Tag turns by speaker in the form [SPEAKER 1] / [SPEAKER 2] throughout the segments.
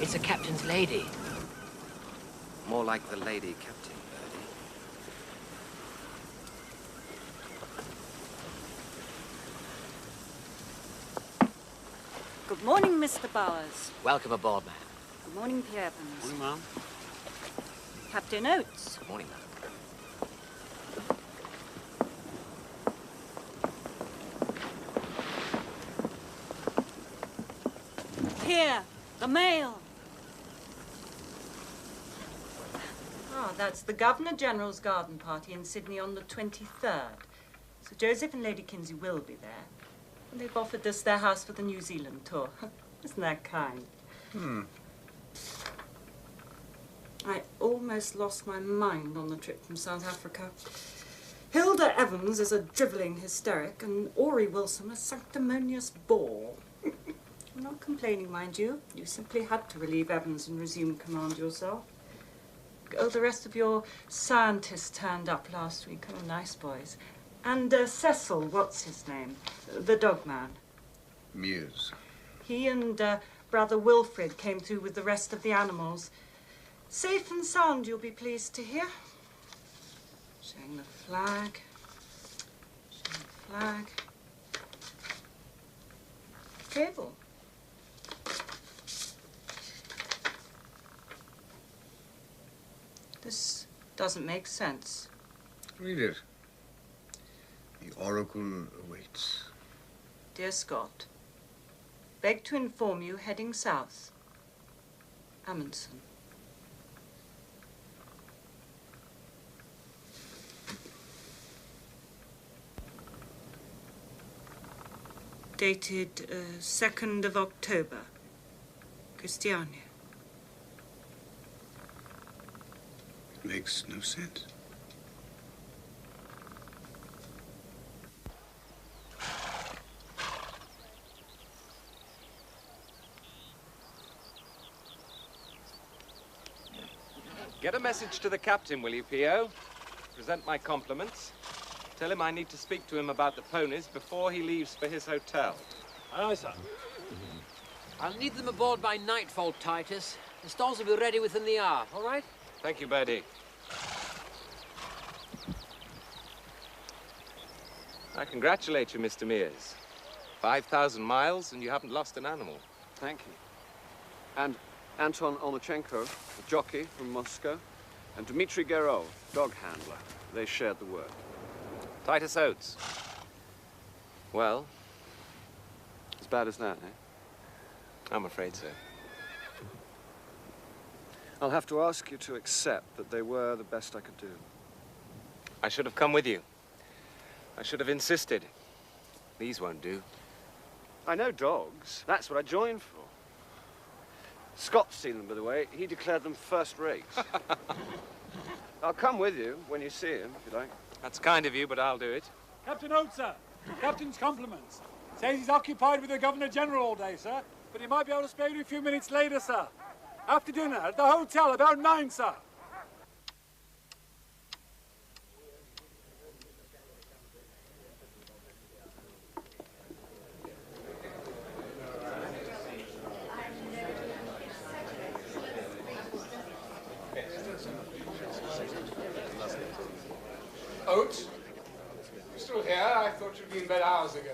[SPEAKER 1] It's a captain's lady.
[SPEAKER 2] More like the lady captain, Birdie.
[SPEAKER 3] Good morning, Mr. Bowers.
[SPEAKER 1] Welcome aboard, ma'am.
[SPEAKER 3] Good morning, P.O. Evans.
[SPEAKER 4] Morning, ma'am.
[SPEAKER 3] Captain Oates.
[SPEAKER 1] Good morning, ma'am.
[SPEAKER 3] Here, the mail. Ah, that's the Governor-General's garden party in Sydney on the 23rd. Sir Joseph and Lady Kinsey will be there. And they've offered us their house for the New Zealand tour. Isn't that kind? I almost lost my mind on the trip from South Africa. Hilda Evans is a drivelling hysteric, and Ori Wilson a sanctimonious bore. I'm not complaining, mind you. You simply had to relieve Evans and resume command yourself. Oh, the rest of your scientists turned up last week. Oh, nice boys. And Cecil, what's his name? The dog man.
[SPEAKER 5] Meares.
[SPEAKER 3] He and Brother Wilfred came through with the rest of the animals. Safe and sound, you'll be pleased to hear. Showing the flag. Showing the flag. Cable. This doesn't make sense.
[SPEAKER 5] Read it. The oracle awaits.
[SPEAKER 3] Dear Scott, beg to inform you heading south. Amundsen. Dated 2nd of October. Christiania.
[SPEAKER 5] It makes no sense.
[SPEAKER 2] Get a message to the captain, will you, P.O.? Present my compliments. Tell him I need to speak to him about the ponies before he leaves for his hotel.
[SPEAKER 4] Aye, sir.
[SPEAKER 1] I'll need them aboard by nightfall, Titus. The stalls will be ready within the hour, all right?
[SPEAKER 2] Thank you, Birdie. I congratulate you, Mr. Meares. 5,000 miles and you haven't lost an animal.
[SPEAKER 6] Thank you. And Anton Olnachenko, a jockey from Moscow, and Dmitry Gerov, dog handler. They shared the work.
[SPEAKER 2] Titus Oates. Well?
[SPEAKER 6] As bad as that, eh?
[SPEAKER 2] I'm afraid so.
[SPEAKER 6] I'll have to ask you to accept that they were the best I could do.
[SPEAKER 2] I should have come with you. I should have insisted. These won't do.
[SPEAKER 6] I know dogs. That's what I joined for. Scott's seen them, by the way. He declared them first rates. I'll come with you when you see him, if you like.
[SPEAKER 2] That's kind of you, but I'll do it.
[SPEAKER 4] Captain Oates, sir. Captain's compliments. Says he's occupied with the Governor-General all day, sir. But he might be able to spare you a few minutes later, sir. After dinner, at the hotel, about 9, sir.
[SPEAKER 7] Oates? You're still here? I thought you'd be in bed hours ago.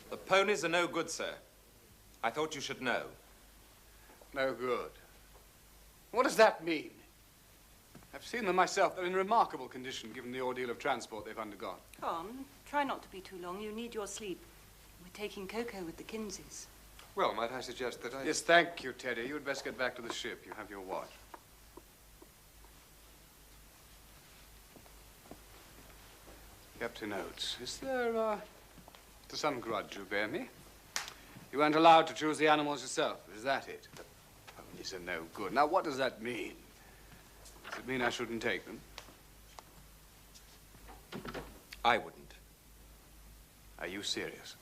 [SPEAKER 2] The ponies are no good, sir. I thought you should know.
[SPEAKER 7] No good. What does that mean? I've seen them myself. They're in remarkable condition, given the ordeal of transport they've undergone.
[SPEAKER 3] Come on, try not to be too long. You need your sleep. We're taking cocoa with the Kinseys.
[SPEAKER 8] Well, might I suggest that I...
[SPEAKER 7] Yes, thank you, Teddy. You'd best get back to the ship. You have your watch. Captain Oates, is there, some grudge you bear me? You weren't allowed to choose the animals yourself. Is that it? The ponies are no good. Now, what does that mean? Does it mean I shouldn't take them?
[SPEAKER 2] I wouldn't.
[SPEAKER 7] Are you serious?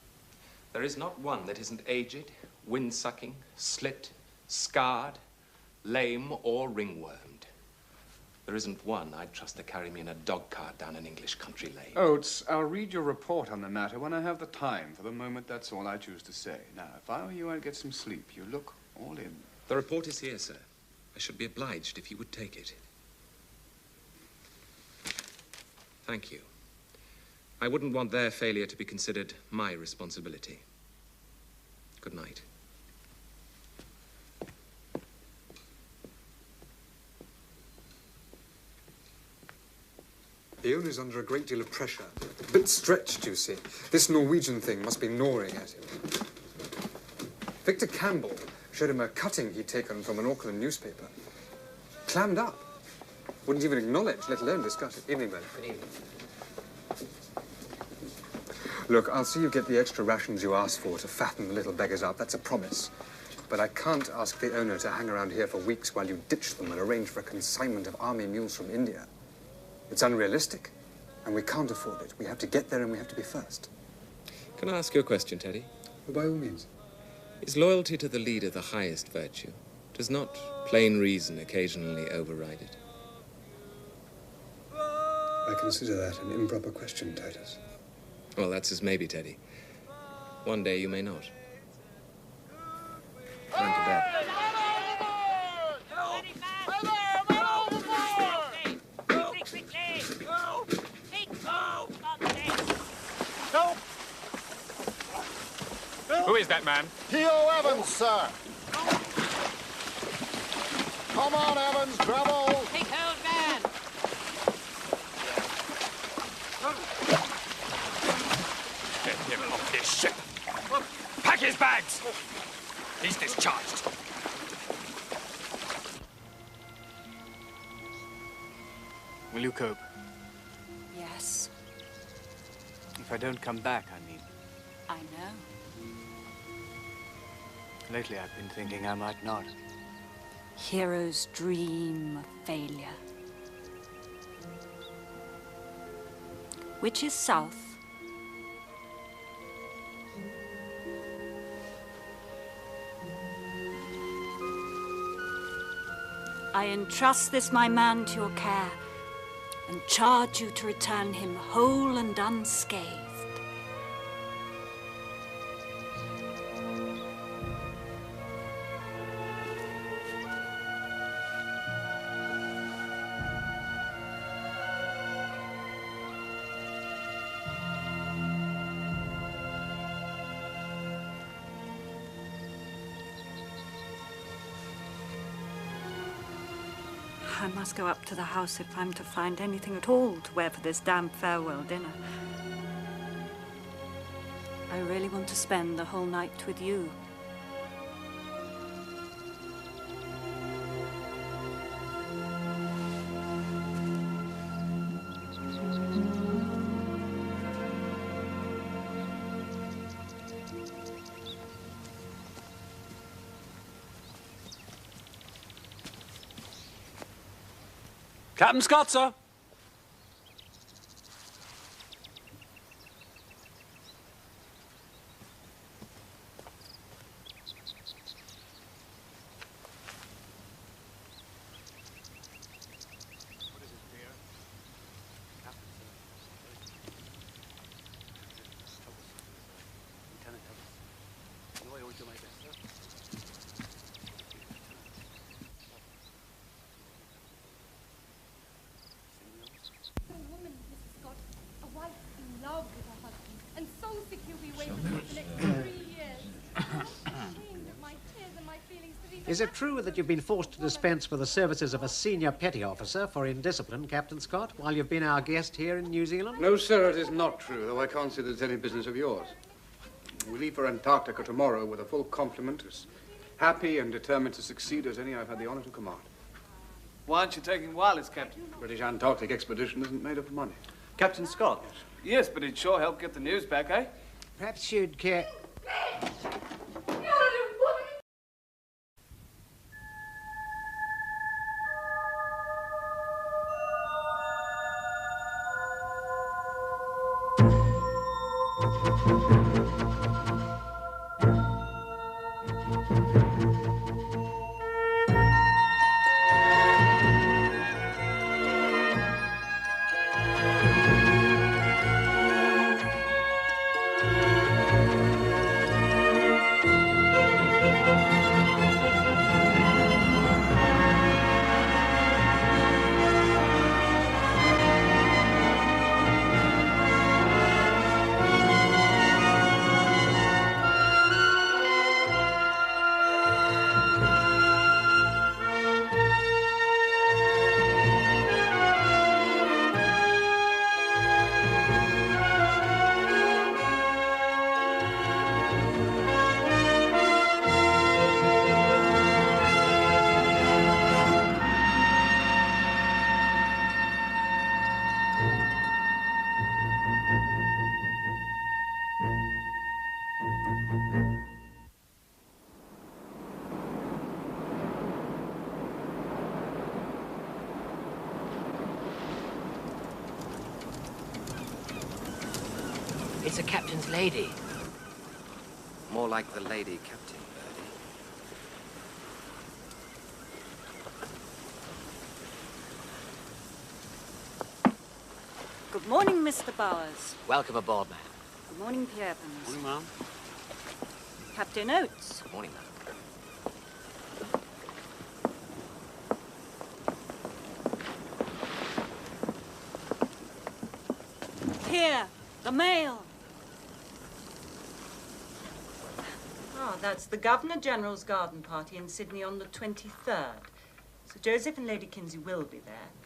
[SPEAKER 2] There is not one that isn't aged, wind-sucking, slit, scarred, lame, or ringwormed. There isn't one I'd trust to carry me in a dog cart down an English country lane.
[SPEAKER 7] Oates, I'll read your report on the matter when I have the time. For the moment, that's all I choose to say. Now, if I were you, I'd get some sleep. You look all in.
[SPEAKER 2] The report is here, sir. I should be obliged if you would take it. Thank you. I wouldn't want their failure to be considered my responsibility. Good night.
[SPEAKER 8] Ian is under a great deal of pressure. A bit stretched, you see. This Norwegian thing must be gnawing at him. Victor Campbell showed him a cutting he'd taken from an Auckland newspaper. Clammed up. Wouldn't even acknowledge, let alone discuss it. Evening, man. Look, I'll see you get the extra rations you asked for to fatten the little beggars up. That's a promise. But I can't ask the owner to hang around here for weeks while you ditch them and arrange for a consignment of army mules from India. It's unrealistic, and we can't afford it. We have to get there, and we have to be first.
[SPEAKER 2] Can I ask you a question, Teddy?
[SPEAKER 8] Well, by all means.
[SPEAKER 2] Is loyalty to the leader the highest virtue? Does not plain reason occasionally override it?
[SPEAKER 8] I consider that an improper question, Titus.
[SPEAKER 2] Well, that's as maybe, Teddy. One day you may not. Time to bed.
[SPEAKER 4] Who is that man?
[SPEAKER 9] P.O. Evans, sir. Come on, Evans, grab hold.
[SPEAKER 1] Take hold, man.
[SPEAKER 4] Get him off this ship. Pack his bags. He's discharged.
[SPEAKER 6] Will you cope?
[SPEAKER 3] Yes,
[SPEAKER 6] If I don't come back, I mean.
[SPEAKER 3] I know.
[SPEAKER 6] Lately, I've been thinking I might not.
[SPEAKER 3] Heroes dream of failure. Which is south? I entrust this my man to your care, and charge you to return him whole and unscathed. I must go up to the house if I'm to find anything at all to wear for this damn farewell dinner. I really want to spend the whole night with you.
[SPEAKER 4] Captain Scott, sir.
[SPEAKER 10] Is it true that you've been forced to dispense with the services of a senior petty officer for indiscipline, Captain Scott, while you've been our guest here in New Zealand?
[SPEAKER 7] No, sir, it is not true, though I can't say that it's any business of yours. We leave for Antarctica tomorrow with a full complement, as happy and determined to succeed as any I've had the honor to command.
[SPEAKER 6] Why aren't you taking wireless, Captain?
[SPEAKER 7] The British Antarctic expedition isn't made of money.
[SPEAKER 6] Captain Scott? Yes, but it'd sure help get the news back, eh?
[SPEAKER 10] Perhaps you'd care...
[SPEAKER 1] It's the captain's lady.
[SPEAKER 2] More like the lady captain, Birdie.
[SPEAKER 3] Good morning, Mr. Bowers.
[SPEAKER 1] Welcome aboard, ma'am.
[SPEAKER 3] Good morning, P. Evans.
[SPEAKER 4] Morning, ma'am.
[SPEAKER 3] Captain Oates.
[SPEAKER 1] Good morning, ma'am.
[SPEAKER 3] Here, the mail. Ah, that's the Governor General's garden party in Sydney on the 23rd. Sir Joseph and Lady Kinsey will be there.